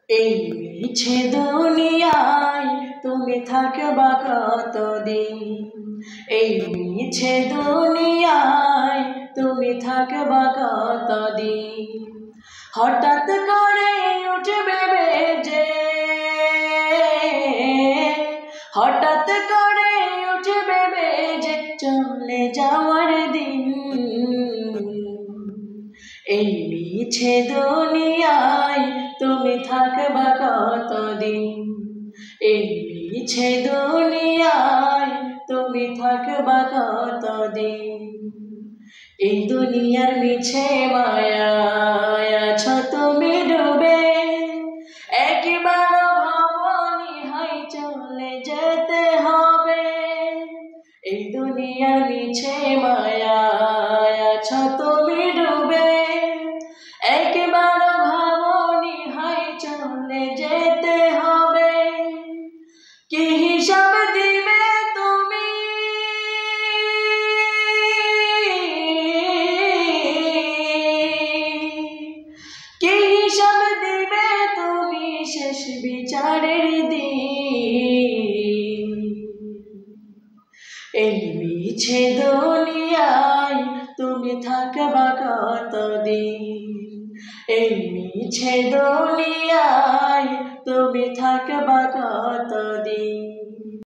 এই মিছে দুনিয়ায় তুমি থাকবা কতদিন? এই মিছে দুনিয়ায় তুমি থাকবা কতদিন? হঠাৎ করে উঠবে বেজে, হঠাৎ করে উঠবে বেজে চলে যাওয়ার দিন। এই মিছে দুনিয়ায় তুমি থাকবা কতদিন? এই মিছে দুনিয়ায় তুমি থাকবা কতদিন? এই দুনিয়ার মিছে মায়ায় আছো তুমি ডুবে, একবার ভাবনি হাই চলে যেতে হবে। এই দুনিয়ার মিছে মায়ায় আছো তুমি ডুবে, একবার ভাবনি হাই চলে যেতে হবে। কি হিসাব দিবে তুমি? কি হিসাব দিবে তুমি শেষ বিচারের দিন? এই মিছে দুনিয়ায় তুমি থাকবা কতদিন? এই মিছে দুনিয়ায় তুমি থাকবা কতদিন?